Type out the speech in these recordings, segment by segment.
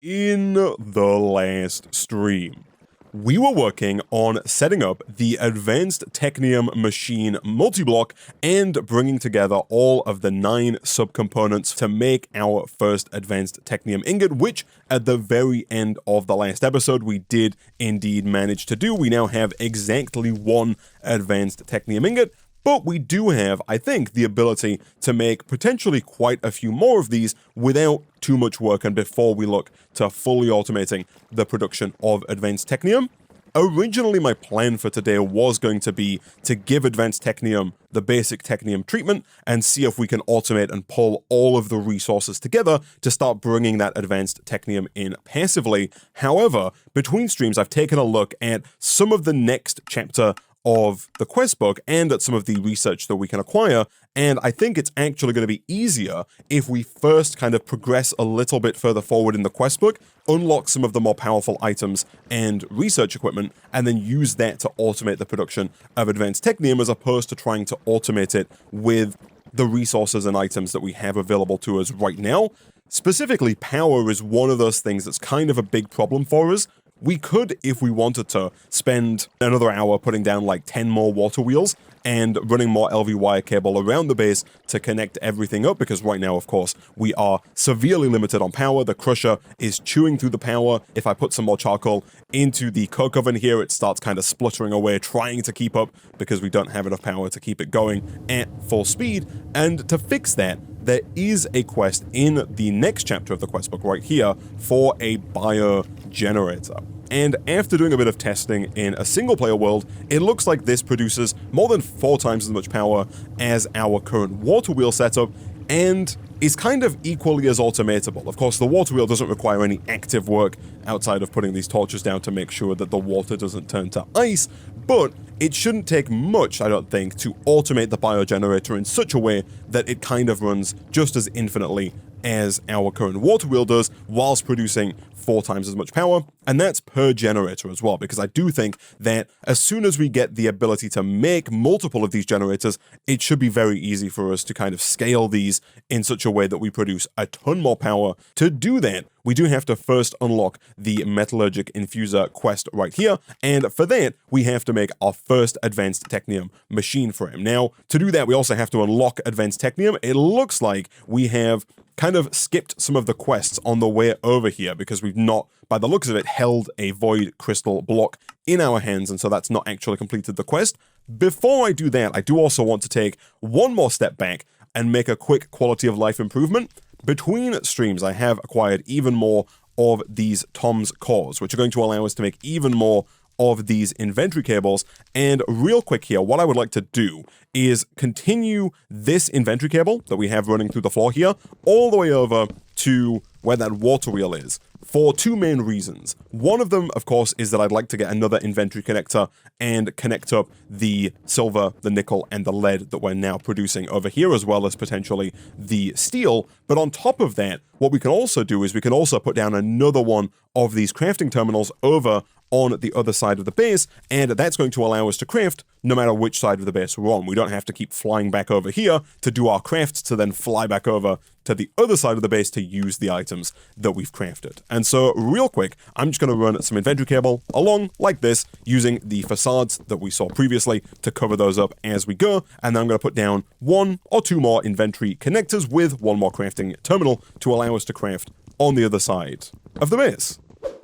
In the last stream, we were working on setting up the advanced Technium machine multi-block and bringing together all of the 9 subcomponents to make our first advanced Technium ingot, which at the very end of the last episode we did indeed manage to do. We now have exactly 1 advanced Technium ingot, but we do have, I think, the ability to make potentially quite a few more of these without too much work and before we look to fully automating the production of advanced Technium. Originally, my plan for today was going to be to give advanced Technium the basic Technium treatment and see if we can automate and pull all of the resources together to start bringing that advanced Technium in passively. However, between streams, I've taken a look at some of the next chapter of the quest book and at some of the research that we can acquire, and I think it's actually going to be easier if we first kind of progress a little bit further forward in the quest book, unlock some of the more powerful items and research equipment, and then use that to automate the production of advanced Technium as opposed to trying to automate it with the resources and items that we have available to us right now. Specifically, power is one of those things that's kind of a big problem for us. We could, if we wanted to, spend another hour putting down like 10 more water wheels and running more LV wire cable around the base to connect everything up, because right now, of course, we are severely limited on power. The crusher is chewing through the power. If I put some more charcoal into the coke oven here, it starts kind of spluttering away, trying to keep up because we don't have enough power to keep it going at full speed. And to fix that, there is a quest in the next chapter of the quest book right here for a biogenerator. And after doing a bit of testing in a single player world, it looks like this produces more than 4 times as much power as our current water wheel setup, and is kind of equally as automatable. Of course, the water wheel doesn't require any active work outside of putting these torches down to make sure that the water doesn't turn to ice, but it shouldn't take much, I don't think, to automate the biogenerator in such a way that it kind of runs just as infinitely as our current water wheel does, whilst producing 4 times as much power, and that's per generator as well, because I do think that as soon as we get the ability to make multiple of these generators, it should be very easy for us to kind of scale these in such a way that we produce a ton more power. To do that, we do have to first unlock the Metallurgic infuser quest right here, and for that, we have to make our first advanced Technium machine frame. Now, to do that, we also have to unlock advanced Technium. It looks like we have kind of skipped some of the quests on the way over here because we've not, by the looks of it, held a void crystal block in our hands, and so that's not actually completed the quest. Before I do that, I do also want to take one more step back and make a quick quality of life improvement. Between streams, I have acquired even more of these Tom's cores, which are going to allow us to make even more of these inventory cables. And real quick here, what I would like to do is continue this inventory cable that we have running through the floor here all the way over to where that water wheel is, for 2 main reasons. One of them, of course, is that I'd like to get another inventory connector and connect up the silver, the nickel, and the lead that we're now producing over here, as well as potentially the steel. But on top of that, what we can also do is we can also put down another one of these crafting terminals over on the other side of the base, and that's going to allow us to craft no matter which side of the base we're on. We don't have to keep flying back over here to do our crafts to then fly back over to the other side of the base to use the items that we've crafted. And so real quick, I'm just going to run some inventory cable along like this using the facades that we saw previously to cover those up as we go, and then I'm going to put down 1 or 2 more inventory connectors with 1 more crafting terminal to allow us to craft on the other side of the base.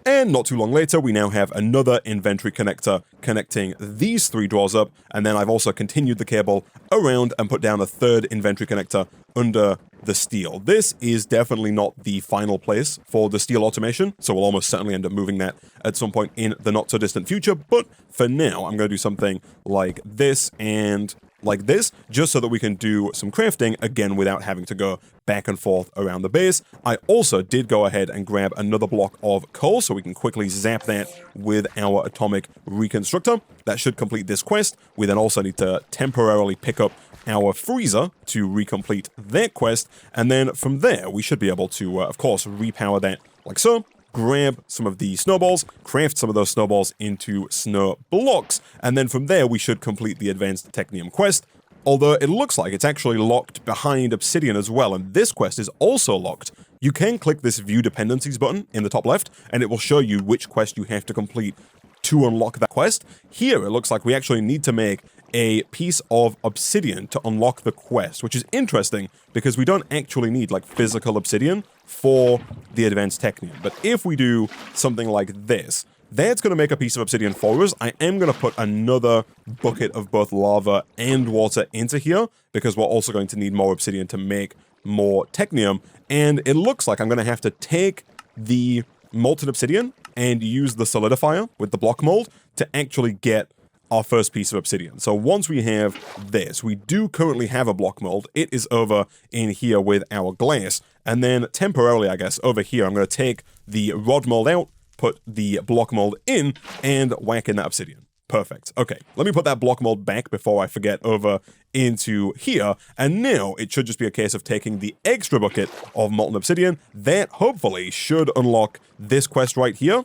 And not too long later, we now have another inventory connector connecting these 3 doors up, and then I've also continued the cable around and put down a 3rd inventory connector under the steel. This is definitely not the final place for the steel automation, so we'll almost certainly end up moving that at some point in the not so distant future, but for now, I'm going to do something like this and like this, just so that we can do some crafting, again, without having to go back and forth around the base. I also did go ahead and grab another block of coal, so we can quickly zap that with our atomic reconstructor. That should complete this quest. We then also need to temporarily pick up our freezer to recomplete that quest, and then from there, we should be able to, of course, repower that like so. Grab some of the snowballs, craft some of those snowballs into snow blocks, and then from there we should complete the advanced Technium quest. although it looks like it's actually locked behind obsidian as well, and this quest is also locked. You can click this View Dependencies button in the top left, and it will show you which quest you have to complete to unlock that quest. Here, it looks like we actually need to make a piece of obsidian to unlock the quest, which is interesting because we don't actually need like physical obsidian for the advanced technium. But if we do something like this, that's going to make a piece of obsidian for us. I am going to put another bucket of both lava and water into here because we're also going to need more obsidian to make more technium. And it looks like I'm going to have to take the molten obsidian and use the solidifier with the block mold to actually get our first piece of obsidian. So once we have this, we do currently have a block mold. It is over in here with our glass. And then temporarily, I guess, over here, I'm going to take the rod mold out, put the block mold in, and whack in that obsidian. Perfect. Okay, let me put that block mold back before I forget over into here. And now it should just be a case of taking the extra bucket of molten obsidian. That hopefully should unlock this quest right here.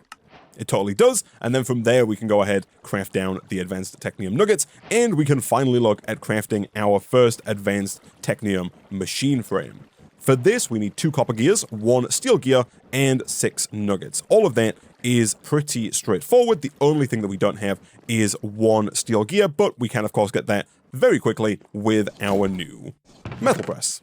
It totally does, and then from there we can go ahead, craft down the advanced technium nuggets, and we can finally look at crafting our first advanced technium machine frame. For this, we need 2 copper gears, 1 steel gear, and 6 nuggets. All of that is pretty straightforward. The only thing that we don't have is 1 steel gear, but we can of course get that very quickly with our new metal press.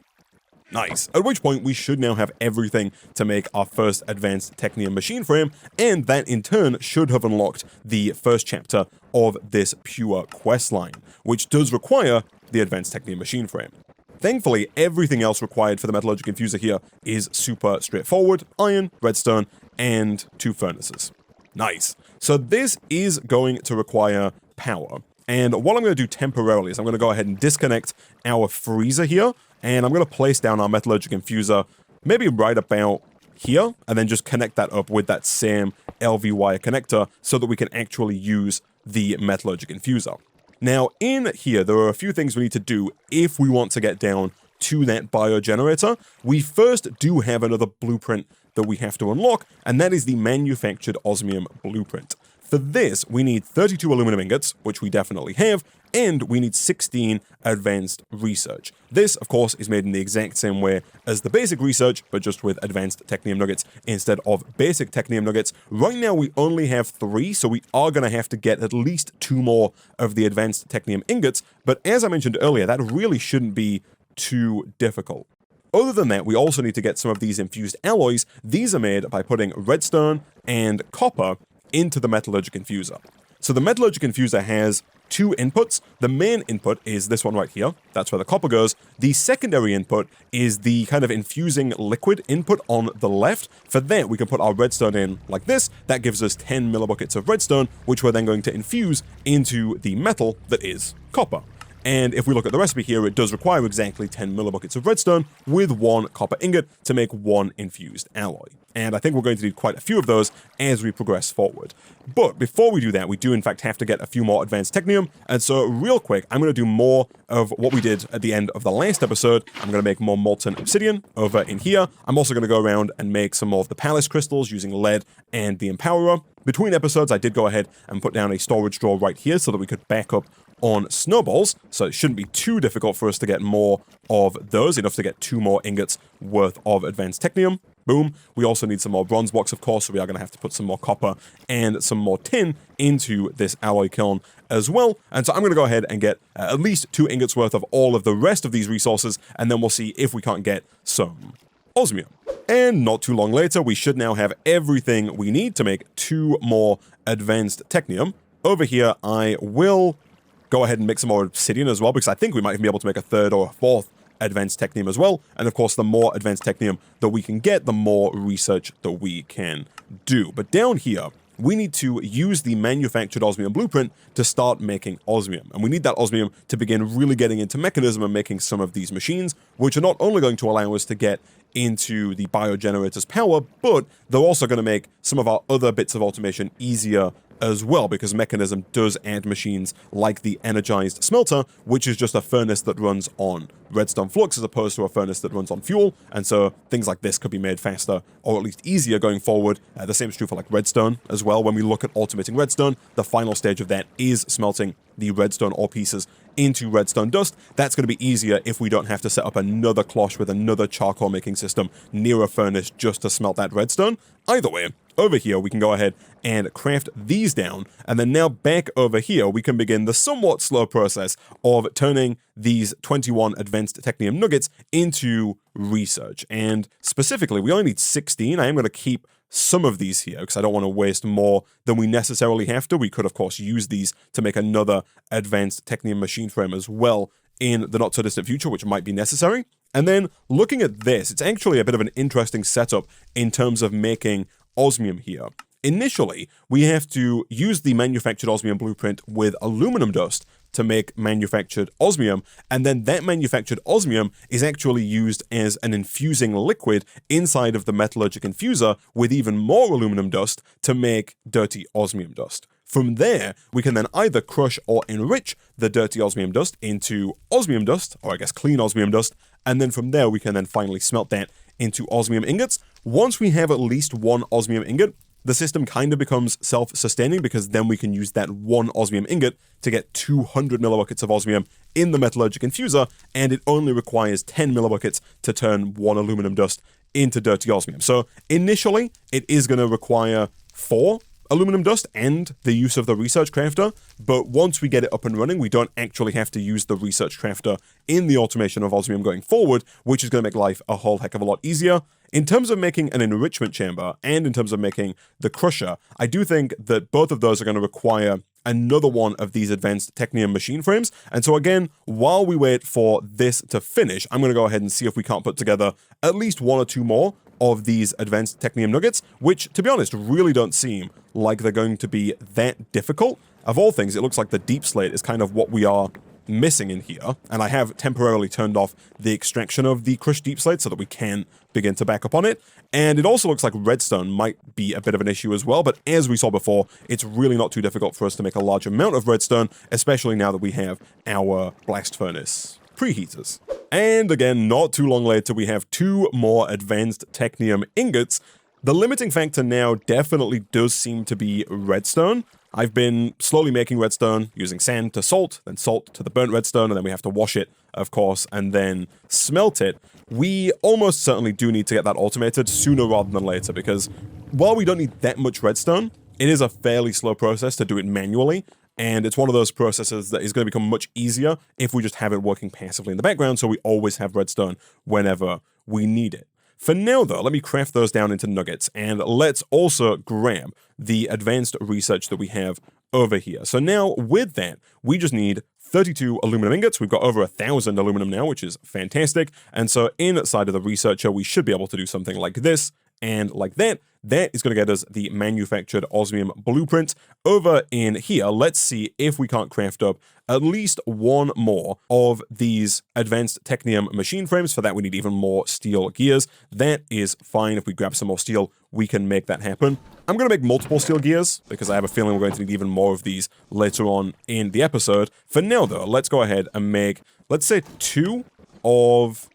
Nice. At which point we should now have everything to make our first advanced technium machine frame, and that in turn should have unlocked the first chapter of this pure quest line, which does require the advanced technium machine frame. Thankfully, everything else required for the Metallurgic infuser here is super straightforward: iron, redstone, and 2 furnaces. Nice. So this is going to require power. And what I'm going to do temporarily is I'm going to go ahead and disconnect our freezer here, and I'm going to place down our Metallurgic infuser maybe right about here, and then just connect that up with that same LV wire connector so that we can actually use the Metallurgic infuser. Now, in here, there are a few things we need to do if we want to get down to that biogenerator. We first do have another blueprint that we have to unlock, and that is the manufactured osmium blueprint. For this, we need 32 aluminum ingots, which we definitely have, and we need 16 advanced research. This, of course, is made in the exact same way as the basic research, but just with advanced technium nuggets instead of basic technium nuggets. Right now, we only have 3, so we are going to have to get at least 2 more of the advanced technium ingots, but as I mentioned earlier, that really shouldn't be too difficult. Other than that, we also need to get some of these infused alloys. These are made by putting redstone and copper into the Metallurgic infuser. So the Metallurgic infuser has 2 inputs. The main input is this one right here. That's where the copper goes. The secondary input is the kind of infusing liquid input on the left. For that, we can put our redstone in like this. That gives us 10 millibuckets of redstone, which we're then going to infuse into the metal that is copper. And if we look at the recipe here, it does require exactly 10 millibuckets of redstone with 1 copper ingot to make 1 infused alloy. And I think we're going to need quite a few of those as we progress forward. But before we do that, we do in fact have to get a few more advanced technium. And so real quick, I'm going to do more of what we did at the end of the last episode. I'm going to make more molten obsidian over in here. I'm also going to go around and make some more of the palace crystals using lead and the empowerer. Between episodes, I did go ahead and put down a storage drawer right here so that we could back up on snowballs, so it shouldn't be too difficult for us to get more of those, enough to get 2 more ingots worth of advanced technium. Boom. We also need some more bronze blocks, of course, so we are going to have to put some more copper and some more tin into this alloy kiln as well. And so I'm going to go ahead and get at least 2 ingots worth of all of the rest of these resources, and then we'll see if we can't get some osmium. And not too long later, we should now have everything we need to make 2 more advanced technium. Over here, I will go ahead and make some more obsidian as well, because I think we might even be able to make a 3rd or a 4th advanced technium as well. And of course, the more advanced technium that we can get, the more research that we can do. But down here, we need to use the manufactured osmium blueprint to start making osmium. And we need that osmium to begin really getting into MEKANISM and making some of these machines, which are not only going to allow us to get into the biogenerator's power, but they're also going to make some of our other bits of automation easier as well, because MEKANISM does add machines like the energized smelter, which is just a furnace that runs on redstone flux as opposed to a furnace that runs on fuel, and so things like this could be made faster, or at least easier going forward. The same is true for like redstone as well. When we look at automating redstone, the final stage of that is smelting the redstone ore pieces into redstone dust. That's going to be easier if we don't have to set up another cloche with another charcoal making system near a furnace just to smelt that redstone. Either way, over here we can go ahead and craft these down, and then now back over here we can begin the somewhat slow process of turning these 21 advanced technium nuggets into research. And specifically, we only need 16. I am going to keep some of these here because I don't want to waste more than we necessarily have to. We could, of course, use these to make another advanced technium machine frame as well in the not so distant future, which might be necessary. And then looking at this, it's actually a bit of an interesting setup in terms of making osmium here. Initially, we have to use the manufactured osmium blueprint with aluminum dust to make manufactured osmium, and then that manufactured osmium is actually used as an infusing liquid inside of the metallurgic infuser with even more aluminum dust to make dirty osmium dust. From there, we can then either crush or enrich the dirty osmium dust into osmium dust, or I guess clean osmium dust, and then from there we can then finally smelt that into osmium ingots. Once we have at least one osmium ingot, the system kind of becomes self-sustaining, because then we can use that one osmium ingot to get 200 millibuckets of osmium in the metallurgic infuser, and it only requires 10 millibuckets to turn one aluminum dust into dirty osmium. So initially, it is going to require 4 aluminum dust and the use of the research crafter, but once we get it up and running, we don't actually have to use the research crafter in the automation of osmium going forward, which is going to make life a whole heck of a lot easier. In terms of making an enrichment chamber and in terms of making the crusher, I do think that both of those are going to require another one of these advanced technium machine frames. And so again, while we wait for this to finish, I'm going to go ahead and see if we can't put together at least 1 or 2 more of these advanced technium nuggets, which, to be honest, really don't seem like they're going to be that difficult. Of all things, it looks like the deep slate is kind of what we are missing in here, and I have temporarily turned off the extraction of the crushed deep slate so that we can begin to back up on it. And it also looks like redstone might be a bit of an issue as well, but as we saw before, it's really not too difficult for us to make a large amount of redstone, especially now that we have our blast furnace preheaters. And again, not too long later, we have 2 more advanced technium ingots. The limiting factor now definitely does seem to be redstone. I've been slowly making redstone using sand to salt, then salt to the burnt redstone, and then we have to wash it, of course, and then smelt it. We almost certainly do need to get that automated sooner rather than later, because while we don't need that much redstone, it is a fairly slow process to do it manually, and it's one of those processes that is going to become much easier if we just have it working passively in the background, so we always have redstone whenever we need it. For now, though, let me craft those down into nuggets, and let's also grab the advanced research that we have over here. So now, with that, we just need 32 aluminum ingots. We've got over 1,000 aluminum now, which is fantastic. And so inside of the researcher, we should be able to do something like this and like that. That is going to get us the manufactured osmium blueprint. Over in here, let's see if we can't craft up at least 1 more of these advanced technium machine frames. For that, we need even more steel gears. That is fine. If we grab some more steel, we can make that happen. I'm going to make multiple steel gears because I have a feeling we're going to need even more of these later on in the episode. For now, though, let's go ahead and make, let's say, 2 of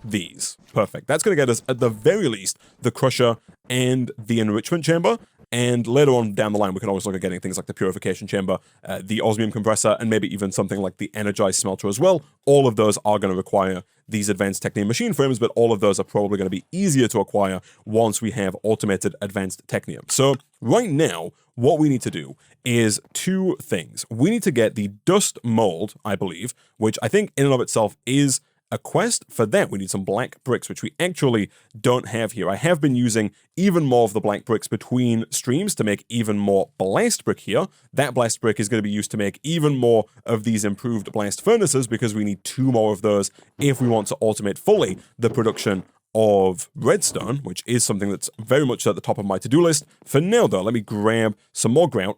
these. Perfect. That's going to get us, at the very least, the crusher and the enrichment chamber. And later on down the line, we can always look at getting things like the purification chamber, the osmium compressor, and maybe even something like the energized smelter as well. All of those are going to require these advanced technium machine frames, but all of those are probably going to be easier to acquire once we have automated advanced technium. So right now, what we need to do is 2 things. We need to get the dust mold, I believe, which I think in and of itself is a quest. For that, we need some black bricks, which we actually don't have here. I have been using even more of the black bricks between streams to make even more blast brick here. That blast brick is going to be used to make even more of these improved blast furnaces, because we need 2 more of those if we want to automate fully the production of redstone, which is something that's very much at the top of my to-do list. For now, though, let me grab some more grout,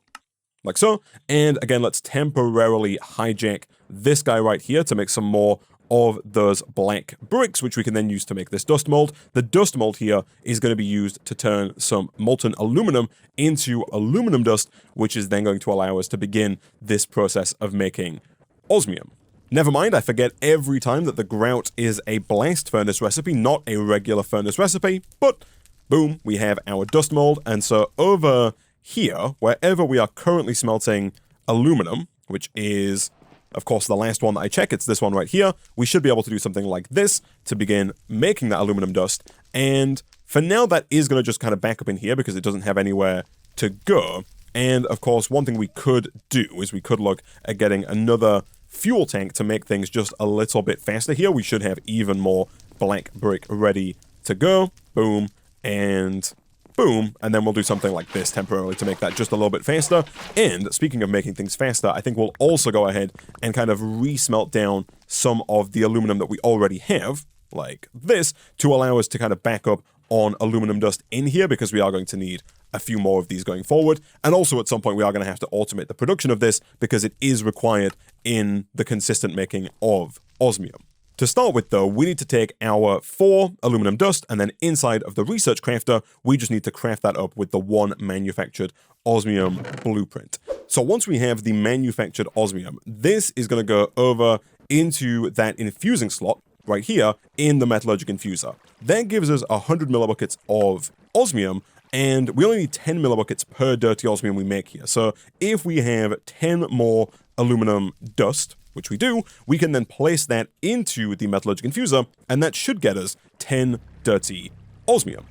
like so. And again, let's temporarily hijack this guy right here to make some more of those black bricks, which we can then use to make this dust mold. The dust mold here is going to be used to turn some molten aluminum into aluminum dust, which is then going to allow us to begin this process of making osmium. Never mind, I forget every time that the grout is a blast furnace recipe, not a regular furnace recipe, but boom, we have our dust mold. And so over here, wherever we are currently smelting aluminum, which is, of course, the last one that I check, it's this one right here, we should be able to do something like this to begin making that aluminum dust. And for now, that is going to just kind of back up in here because it doesn't have anywhere to go. And of course, one thing we could do is we could look at getting another fuel tank to make things just a little bit faster here. We should have even more black brick ready to go. Boom, and boom, and then we'll do something like this temporarily to make that just a little bit faster. And speaking of making things faster, I think we'll also go ahead and kind of re-smelt down some of the aluminum that we already have, like this, to allow us to kind of back up on aluminum dust in here, because we are going to need a few more of these going forward. And also at some point we are going to have to automate the production of this because it is required in the consistent making of osmium. To start with though, we need to take our 4 aluminum dust, and then inside of the research crafter, we just need to craft that up with the 1 manufactured osmium blueprint. So once we have the manufactured osmium, this is going to go over into that infusing slot right here in the metallurgic infuser. That gives us 100 millibuckets of osmium, and we only need 10 millibuckets per dirty osmium we make here. So if we have 10 more aluminum dust, which we do, we can then place that into the metallurgic infuser, and that should get us 10 dirty osmium.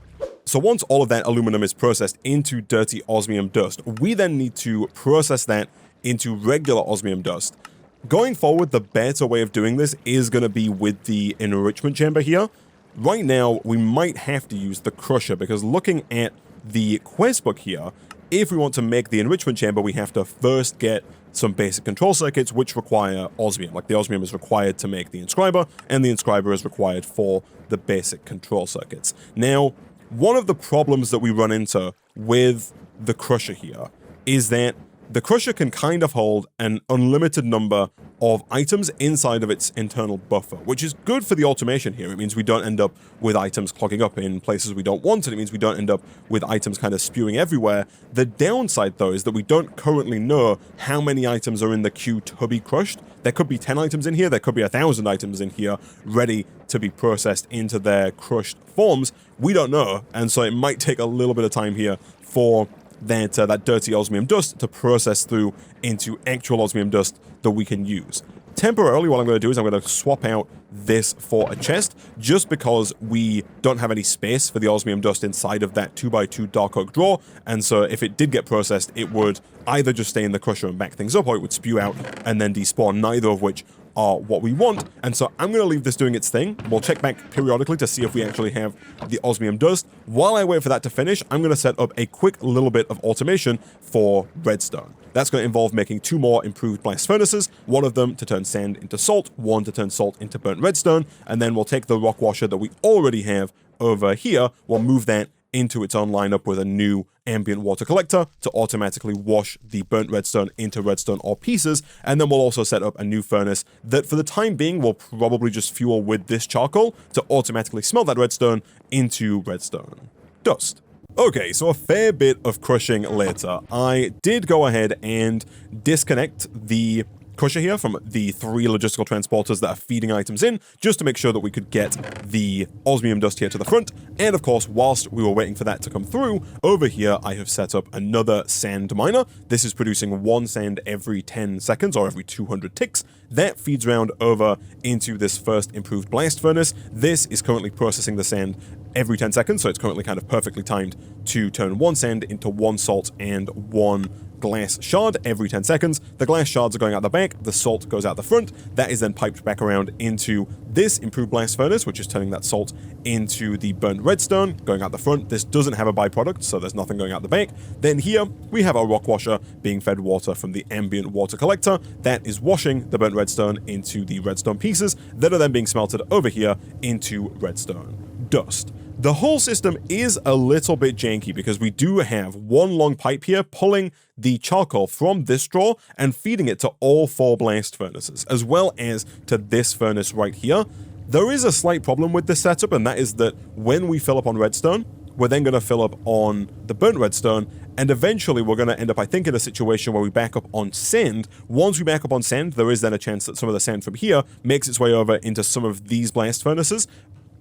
So once all of that aluminum is processed into dirty osmium dust, we then need to process that into regular osmium dust. Going forward, the better way of doing this is going to be with the enrichment chamber here. Right now, we might have to use the crusher, because looking at the quest book here, if we want to make the enrichment chamber, we have to first get some basic control circuits which require osmium. Like the osmium is required to make the inscriber, and the inscriber is required for the basic control circuits. Now, one of the problems that we run into with the crusher here is that the crusher can kind of hold an unlimited number of items inside of its internal buffer, which is good for the automation here. It means we don't end up with items clogging up in places we don't want, and it means we don't end up with items kind of spewing everywhere. The downside, though, is that we don't currently know how many items are in the queue to be crushed. There could be 10 items in here, there could be 1,000 items in here ready to be processed into their crushed forms. We don't know, and so it might take a little bit of time here for that dirty osmium dust to process through into actual osmium dust that we can use. Temporarily, what I'm going to do is I'm going to swap out this for a chest, just because we don't have any space for the osmium dust inside of that 2x2 dark oak drawer, and so if it did get processed, it would either just stay in the crusher and back things up, or it would spew out and then despawn, neither of which are what we want. And so I'm going to leave this doing its thing. We'll check back periodically to see if we actually have the osmium dust. While I wait for that to finish, I'm going to set up a quick little bit of automation for redstone. That's going to involve making 2 more improved blast furnaces, one of them to turn sand into salt, one to turn salt into burnt redstone, and then we'll take the rock washer that we already have over here, we'll move that into its own lineup with a new ambient water collector to automatically wash the burnt redstone into redstone ore pieces, and then we'll also set up a new furnace that for the time being will probably just fuel with this charcoal to automatically smelt that redstone into redstone dust. Okay, so a fair bit of crushing later. I did go ahead and disconnect the crusher here from the 3 logistical transporters that are feeding items in, just to make sure that we could get the osmium dust here to the front. And of course, whilst we were waiting for that to come through, over here I have set up another sand miner. This is producing 1 sand every 10 seconds, or every 200 ticks. That feeds round over into this first improved blast furnace. This is currently processing the sand every 10 seconds, so it's currently kind of perfectly timed to turn 1 sand into 1 salt and 1 glass shard every 10 seconds. The glass shards are going out the back, the salt goes out the front. That is then piped back around into this improved blast furnace, which is turning that salt into the burnt redstone, going out the front. This doesn't have a byproduct, so there's nothing going out the back. Then here, we have our rock washer being fed water from the ambient water collector. That is washing the burnt redstone into the redstone pieces that are then being smelted over here into redstone dust. The whole system is a little bit janky because we do have one long pipe here pulling the charcoal from this drawer and feeding it to all 4 blast furnaces, as well as to this furnace right here. There is a slight problem with this setup, and that is that when we fill up on redstone, we're then going to fill up on the burnt redstone, and eventually we're going to end up, I think, in a situation where we back up on sand. Once we back up on sand, there is then a chance that some of the sand from here makes its way over into some of these blast furnaces.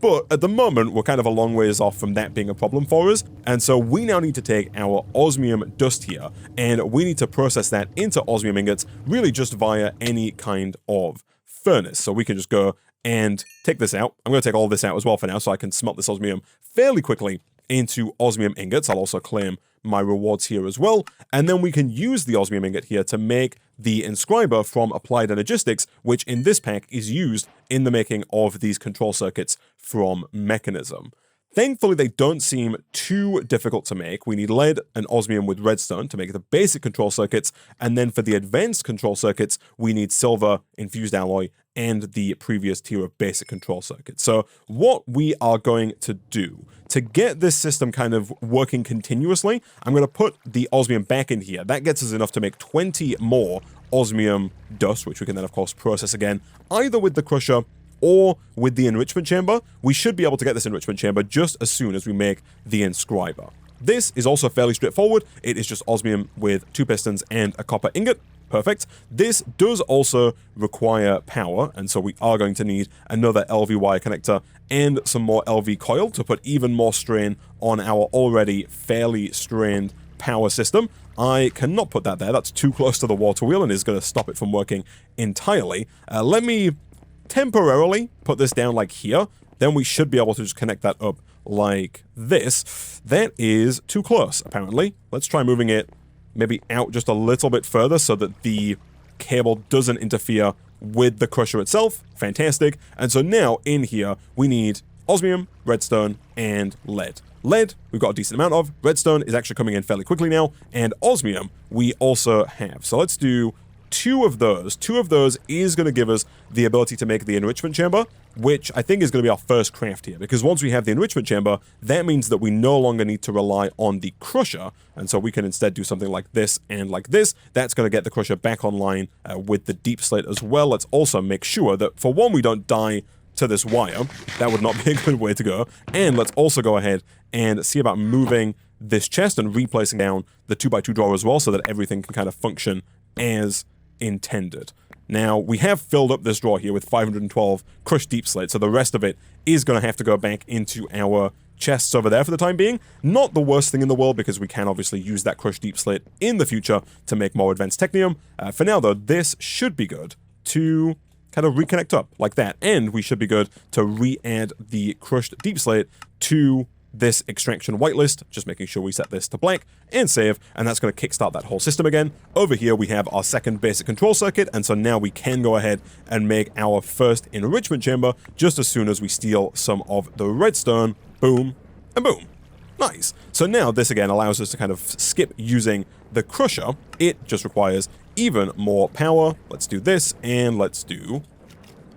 But at the moment, we're kind of a long ways off from that being a problem for us, and so we now need to take our osmium dust here, and we need to process that into osmium ingots, really just via any kind of furnace. So we can just go and take this out. I'm going to take all of this out as well for now, so I can smelt this osmium fairly quickly into osmium ingots. I'll also claim my rewards here as well, and then we can use the osmium ingot here to make the inscriber from Applied Energistics, which in this pack is used in the making of these control circuits from MEKANISM. Thankfully, they don't seem too difficult to make. We need lead and osmium with redstone to make the basic control circuits, and then for the advanced control circuits, we need silver, infused alloy, and the previous tier of basic control circuits. So what we are going to do to get this system kind of working continuously, I'm going to put the osmium back in here. That gets us enough to make 20 more osmium dust, which we can then, of course, process again, either with the crusher or with the enrichment chamber. We should be able to get this enrichment chamber just as soon as we make the inscriber. This is also fairly straightforward. It is just osmium with 2 pistons and a copper ingot. Perfect. This does also require power, and so we are going to need another LV wire connector and some more LV coil to put even more strain on our already fairly strained power system. I cannot put that there. That's too close to the water wheel and is going to stop it from working entirely. Let me temporarily put this down like here. Then we should be able to just connect that up like this. That is too close, apparently. Let's try moving it maybe out just a little bit further so that the cable doesn't interfere with the crusher itself. Fantastic. And so now in here, we need osmium, redstone, and lead. Lead, we've got a decent amount of. Redstone is actually coming in fairly quickly now. And osmium, we also have. So let's do 2 of those. 2 of those is going to give us the ability to make the enrichment chamber, which I think is going to be our first craft here, because once we have the enrichment chamber, that means that we no longer need to rely on the crusher, and so we can instead do something like this and like this. That's going to get the crusher back online with the deep slate as well. Let's also make sure that, for one, we don't die to this wire. That would not be a good way to go. And let's also go ahead and see about moving this chest and replacing down the 2x2 drawer as well, so that everything can kind of function as intended. Now, we have filled up this drawer here with 512 crushed deep slate, so the rest of it is going to have to go back into our chests over there for the time being. Not the worst thing in the world, because we can obviously use that crushed deep slate in the future to make more advanced technium. For now, though, this should be good to kind of reconnect up like that, and we should be good to re-add the crushed deep slate to this extraction whitelist, just making sure we set this to blank and save, and that's going to kickstart that whole system again. Over here we have our second basic control circuit, and so now we can go ahead and make our first enrichment chamber just as soon as we steal some of the redstone. Boom and boom. Nice. So now this again allows us to kind of skip using the crusher. It just requires even more power. Let's do this, and let's do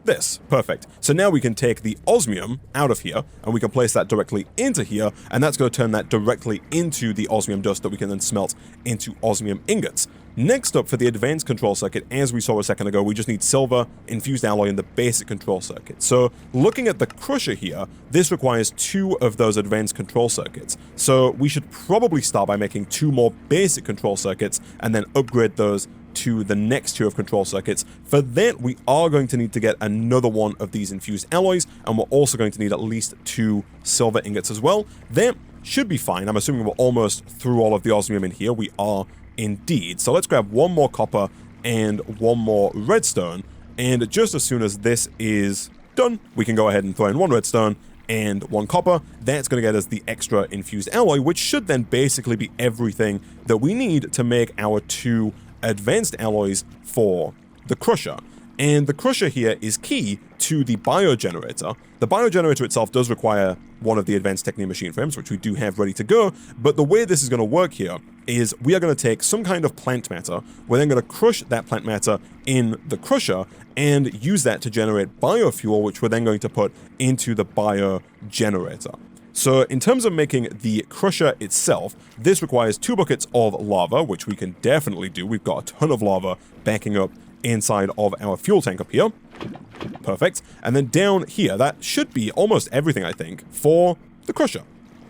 this. Perfect. So now we can take the osmium out of here, and we can place that directly into here, and that's going to turn that directly into the osmium dust that we can then smelt into osmium ingots. Next up, for the advanced control circuit, as we saw a second ago, we just need silver, infused alloy, and the basic control circuit. So looking at the crusher here, this requires 2 of those advanced control circuits. So we should probably start by making 2 more basic control circuits and then upgrade those to the next tier of control circuits. For that, we are going to need to get another one of these infused alloys, and we're also going to need at least 2 silver ingots as well. That should be fine. I'm assuming we're almost through all of the osmium in here. We are indeed. So let's grab 1 more copper and 1 more redstone, and just as soon as this is done, we can go ahead and throw in 1 redstone and 1 copper. That's going to get us the extra infused alloy, which should then basically be everything that we need to make our 2 advanced alloys for the crusher. And the crusher here is key to the biogenerator. The biogenerator itself does require one of the advanced Technium machine frames, which we do have ready to go, but the way this is going to work here is we are going to take some kind of plant matter, we're then going to crush that plant matter in the crusher and use that to generate biofuel, which we're then going to put into the biogenerator. So in terms of making the crusher itself, this requires 2 buckets of lava, which we can definitely do. We've got a ton of lava backing up inside of our fuel tank up here. Perfect. And then down here, that should be almost everything, I think, for the crusher.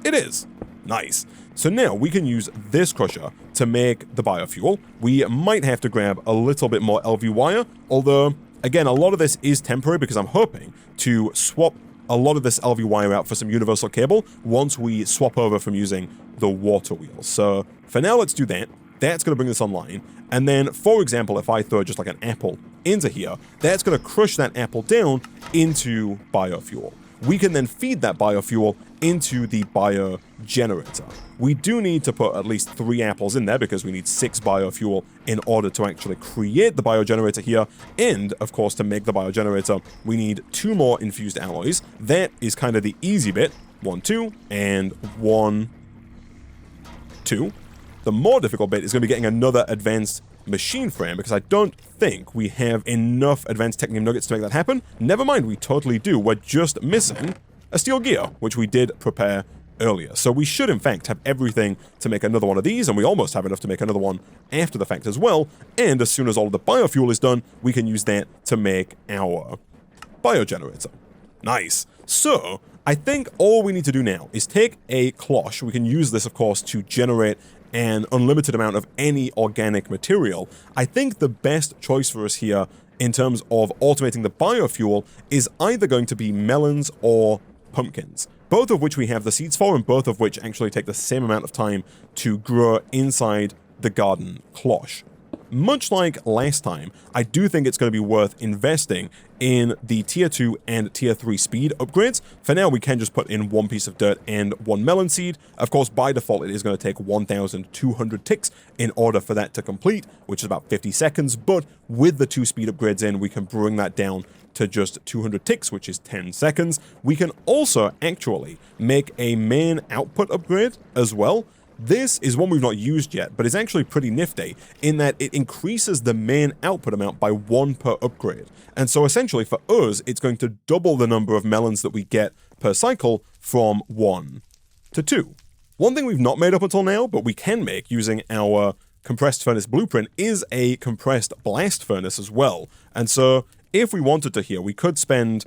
It is. Nice. So now we can use this crusher to make the biofuel. We might have to grab a little bit more LV wire, although, again, a lot of this is temporary because I'm hoping to swap a lot of this LV wire out for some universal cable once we swap over from using the water wheel. So for now, let's do that. That's going to bring this online. And then, for example, if I throw just like an apple into here, that's going to crush that apple down into biofuel. We can then feed that biofuel into the biogenerator. We do need to put at least 3 apples in there because we need 6 biofuel in order to actually create the biogenerator here. And, of course, to make the biogenerator, we need 2 more infused alloys. That is kind of the easy bit. 1, 2, and 1, 2. The more difficult bit is going to be getting another advanced machine frame, because I don't think we have enough advanced Technium nuggets to make that happen. Never mind, we totally do. We're just missing a steel gear, which we did prepare earlier. So we should, in fact, have everything to make another one of these, and we almost have enough to make another one after the fact as well. And as soon as all of the biofuel is done, we can use that to make our biogenerator. Nice. So I think all we need to do now is take a cloche. We can use this, of course, to generate an unlimited amount of any organic material. I think the best choice for us here in terms of automating the biofuel is either going to be melons or pumpkins, both of which we have the seeds for and both of which actually take the same amount of time to grow inside the garden cloche. Much like last time, I do think it's going to be worth investing in the tier 2 and tier 3 speed upgrades. For now, we can just put in 1 piece of dirt and 1 melon seed. Of course, by default, it is going to take 1,200 ticks in order for that to complete, which is about 50 seconds. But with the 2 speed upgrades in, we can bring that down to just 200 ticks, which is 10 seconds. We can also actually make a main output upgrade as well. This is one we've not used yet, but it's actually pretty nifty in that it increases the main output amount by 1 per upgrade. And so essentially for us, it's going to double the number of melons that we get per cycle from 1 to 2. One thing we've not made up until now, but we can make using our compressed furnace blueprint, is a compressed blast furnace as well. And so if we wanted to here, we could spend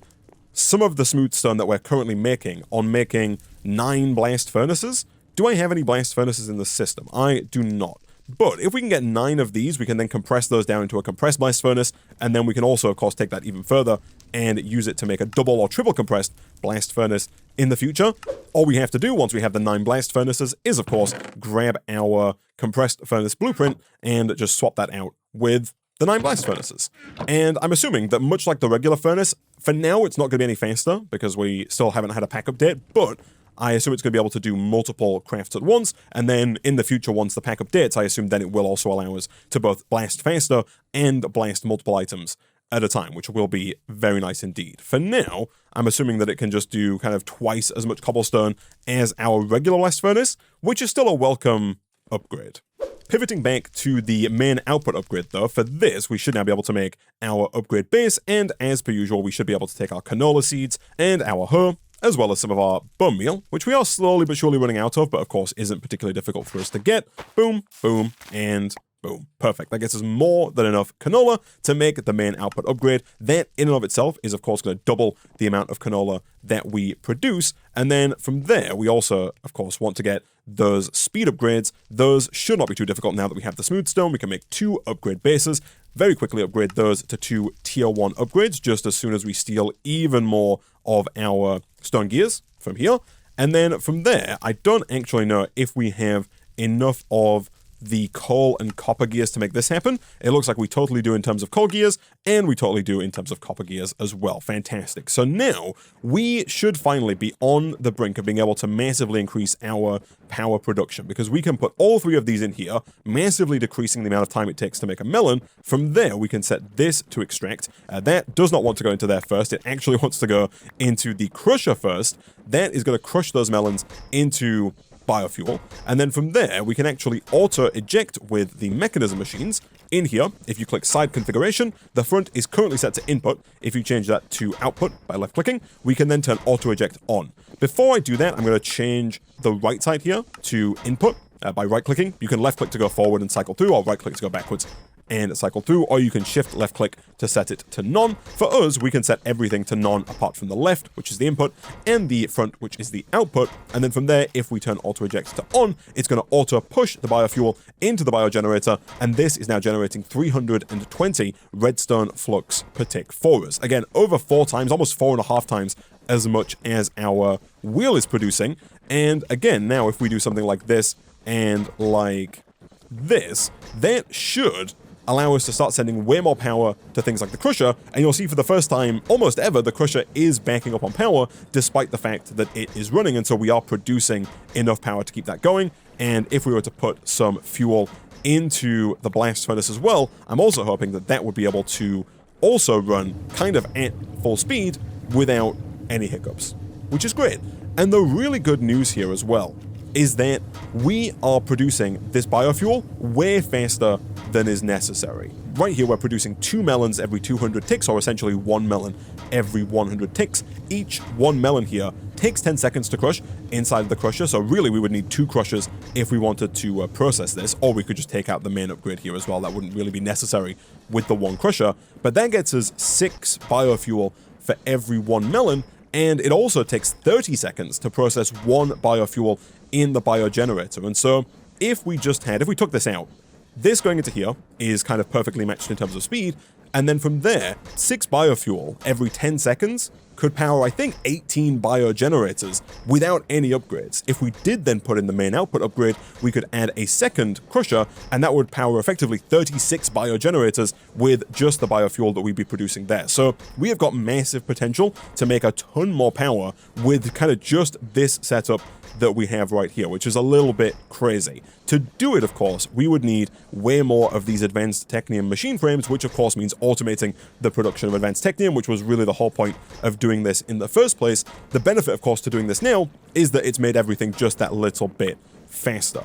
some of the smooth stone that we're currently making on making 9 blast furnaces. Do I have any blast furnaces in the system? I do not. But if we can get 9 of these, we can then compress those down into a compressed blast furnace, and then we can also, of course, take that even further and use it to make a double or triple compressed blast furnace in the future. All we have to do once we have the 9 blast furnaces is, of course, grab our compressed furnace blueprint and just swap that out with the 9 blast furnaces. And I'm assuming that much like the regular furnace, for now it's not going to be any faster because we still haven't had a pack update, but I assume it's going to be able to do multiple crafts at once, and then in the future, once the pack updates, I assume then it will also allow us to both blast faster and blast multiple items at a time, which will be very nice indeed. For now, I'm assuming that it can just do kind of twice as much cobblestone as our regular blast furnace, which is still a welcome upgrade. Pivoting back to the main output upgrade though, for this, we should now be able to make our upgrade base, and as per usual, we should be able to take our canola seeds and our hoe, as well as some of our bone meal, which we are slowly but surely running out of, but of course isn't particularly difficult for us to get. Boom, boom, and boom. Perfect. That gets us more than enough canola to make the main output upgrade. That in and of itself is of course going to double the amount of canola that we produce. And then from there, we also, of course, want to get those speed upgrades. Those should not be too difficult now that we have the smooth stone. We can make 2 upgrade bases, very quickly upgrade those to 2 tier 1 upgrades just as soon as we steal even more of our stone gears from here. And then from there, I don't actually know if we have enough of the coal and copper gears to make this happen. It looks like we totally do in terms of coal gears, and we totally do in terms of copper gears as well. Fantastic. So now we should finally be on the brink of being able to massively increase our power production, because we can put all 3 of these in here, massively decreasing the amount of time it takes to make a melon. From there, we can set this to extract. That does not want to go into there first. It actually wants to go into the crusher first. That is going to crush those melons into biofuel. And then from there, we can actually auto-eject with the MEKANISM machines. In here, if you click side configuration, the front is currently set to input. If you change that to output by left-clicking, we can then turn auto-eject on. Before I do that, I'm going to change the right side here to input by right-clicking. You can left-click to go forward and cycle through, or right-click to go backwards and cycle through, or you can shift left click to set it to none. For us, we can set everything to none apart from the left, which is the input, and the front, which is the output. And then from there, if we turn auto eject to on, it's going to auto push the biofuel into the biogenerator, and this is now generating 320 redstone flux per tick for us. Again, over 4 times, almost 4.5 times as much as our wheel is producing. And again, now if we do something like this and like this, that should allow us to start sending way more power to things like the crusher, and you'll see for the first time almost ever the crusher is backing up on power despite the fact that it is running, and so we are producing enough power to keep that going. And if we were to put some fuel into the blast furnace as well, I'm also hoping that that would be able to also run kind of at full speed without any hiccups, which is great. And the really good news here as well is that we are producing this biofuel way faster than is necessary. Right here, we're producing 2 melons every 200 ticks, or essentially 1 melon every 100 ticks. Each 1 melon here takes 10 seconds to crush inside of the crusher, so really we would need 2 crushers if we wanted to process this, or we could just take out the main upgrade here as well. That wouldn't really be necessary with the 1 crusher, but that gets us 6 biofuel for every 1 melon, and it also takes 30 seconds to process 1 biofuel in the biogenerator. And so if we took this out, this going into here is kind of perfectly matched in terms of speed, and then from there, 6 biofuel every 10 seconds could power, I think, 18 biogenerators without any upgrades. If we did then put in the main output upgrade, we could add a second crusher, and that would power effectively 36 biogenerators with just the biofuel that we'd be producing there. So we have got massive potential to make a ton more power with kind of just this setup that we have right here, which is a little bit crazy. To do it, of course, we would need way more of these advanced Technium machine frames, which of course means automating the production of advanced Technium, which was really the whole point of doing this in the first place. The benefit, of course, to doing this now is that it's made everything just that little bit faster.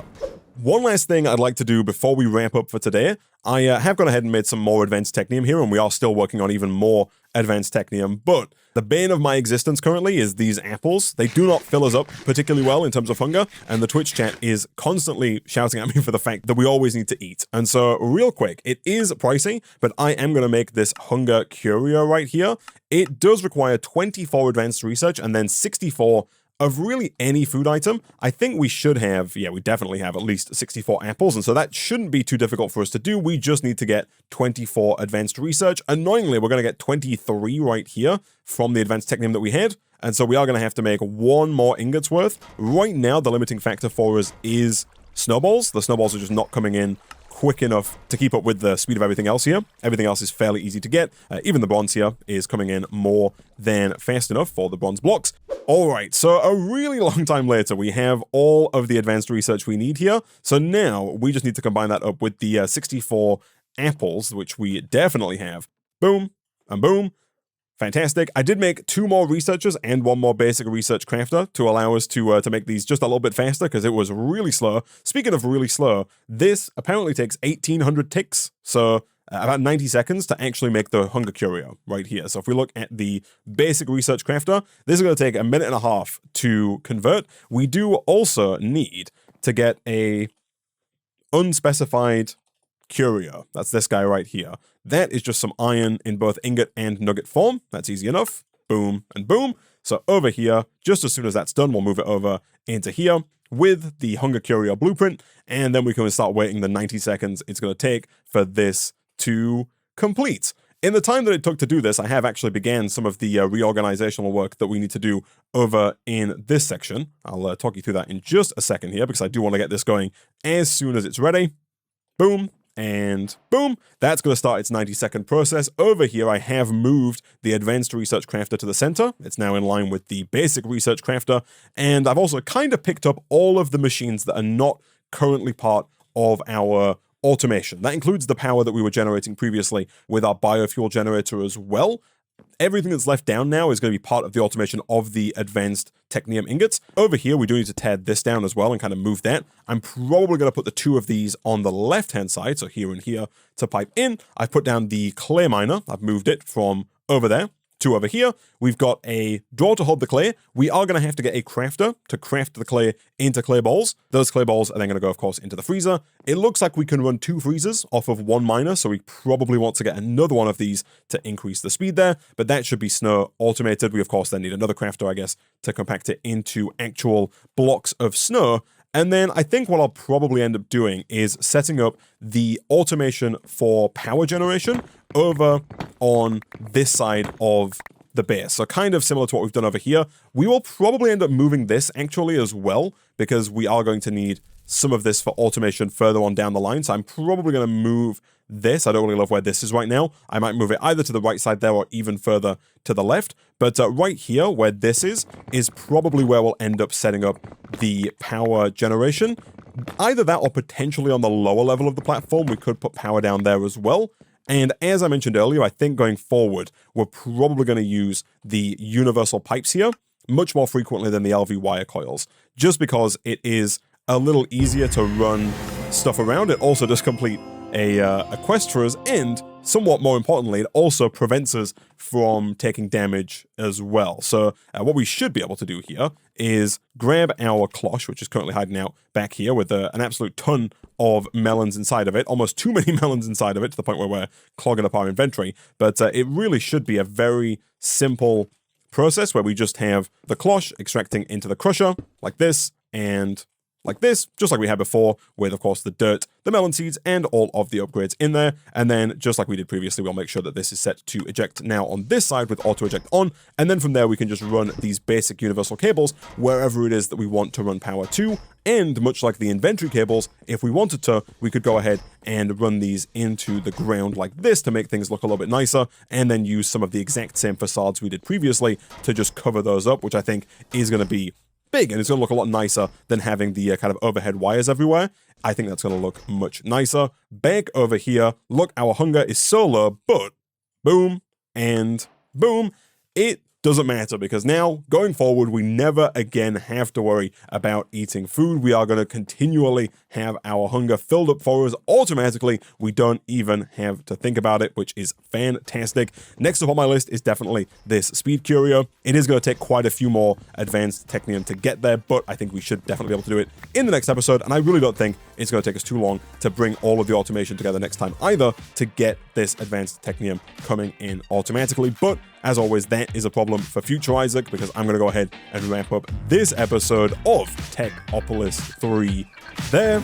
One last thing I'd like to do before we wrap up for today, I have gone ahead and made some more advanced Technium here, and we are still working on even more advanced Technium, but the bane of my existence currently is these apples. They do not fill us up particularly well in terms of hunger, and the Twitch chat is constantly shouting at me for the fact that we always need to eat. And so, real quick, it is pricey, but I am going to make this hunger curio right here. It does require 24 advanced research and then 64 of really any food item. I think we should have, we definitely have at least 64 apples, and so that shouldn't be too difficult for us to do. We just need to get 24 advanced research. Annoyingly, we're going to get 23 right here from the advanced technium that we had, and so we are going to have to make 1 more ingots worth. Right now, the limiting factor for us is snowballs. The snowballs are just not coming in quick enough to keep up with the speed of everything else here. Everything else is fairly easy to get. Even the bronze here is coming in more than fast enough for the bronze blocks. All right, so a really long time later, we have all of the advanced research we need here. So now we just need to combine that up with the 64 apples, which we definitely have. Boom, and boom. Fantastic. I did make 2 more researchers and 1 more basic research crafter to allow us to make these just a little bit faster because it was really slow. Speaking of really slow, this apparently takes 1800 ticks, so about 90 seconds to actually make the hunger curio right here. So if we look at the basic research crafter, this is going to take 1.5 minutes to convert. We do also need to get a unspecified curio. That's this guy right here. That is just some iron in both ingot and nugget form. That's easy enough. Boom and boom. So over here, just as soon as that's done, we'll move it over into here with the hunger curio blueprint, and then we can start waiting the 90 seconds it's going to take for this to complete. In the time that it took to do this, I have actually began some of the reorganizational work that we need to do over in this section. I'll talk you through that in just a second here because I do want to get this going as soon as it's ready. Boom. And boom, that's going to start its 90-second process. Over here, I have moved the advanced research crafter to the center. It's now in line with the basic research crafter. And I've also kind of picked up all of the machines that are not currently part of our automation. That includes the power that we were generating previously with our biofuel generator as well. Everything that's left down now is going to be part of the automation of the advanced Technium Ingots. Over here, we do need to tear this down as well and kind of move that. I'm probably going to put the two of these on the left-hand side, so here and here, to pipe in. I've put down the clay miner. I've moved it from over there to over here. We've got a drawer to hold the clay. We are going to have to get a crafter to craft the clay into clay balls. Those clay balls are then going to go, of course, into the freezer. It looks like we can run 2 freezers off of 1 miner, so we probably want to get another one of these to increase the speed there, but that should be snow automated. We, of course, then need another crafter, I guess, to compact it into actual blocks of snow. And then I think what I'll probably end up doing is setting up the automation for power generation over on this side of the base. So kind of similar to what we've done over here. We will probably end up moving this actually as well, because we are going to need some of this for automation further on down the line. So I'm probably going to move this. I don't really love where this is right now. I might move it either to the right side there or even further to the left. But right here, where this is probably where we'll end up setting up the power generation. Either that or potentially on the lower level of the platform, we could put power down there as well. And as I mentioned earlier, I think going forward, we're probably going to use the universal pipes here much more frequently than the LV wire coils, just because it is a little easier to run stuff around. It also does complete a quest for us, and somewhat more importantly, it also prevents us from taking damage as well. So what we should be able to do here is grab our cloche, which is currently hiding out back here with an absolute ton of melons inside of it, almost too many melons inside of it to the point where we're clogging up our inventory. But it really should be a very simple process where we just have the cloche extracting into the crusher like this and like this, just like we had before, with, of course, the dirt, the melon seeds, and all of the upgrades in there. And then, just like we did previously, we'll make sure that this is set to eject now on this side with auto eject on. And then from there, we can just run these basic universal cables wherever it is that we want to run power to. And much like the inventory cables, if we wanted to, we could go ahead and run these into the ground like this to make things look a little bit nicer, and then use some of the exact same facades we did previously to just cover those up, which I think is going to be big, and it's going to look a lot nicer than having the kind of overhead wires everywhere. I think that's going to look much nicer. Back over here, look, our hunger is so low, but boom and boom, it doesn't matter, because now, going forward, we never again have to worry about eating food. We are going to continually have our hunger filled up for us automatically. We don't even have to think about it, which is fantastic. Next up on my list is definitely this speed curio. It is going to take quite a few more advanced technium to get there, but I think we should definitely be able to do it in the next episode, and I really don't think it's going to take us too long to bring all of the automation together next time either to get this advanced technium coming in automatically. But as always, that is a problem for future Isaac, because I'm going to go ahead and wrap up this episode of Techopolis 3 there.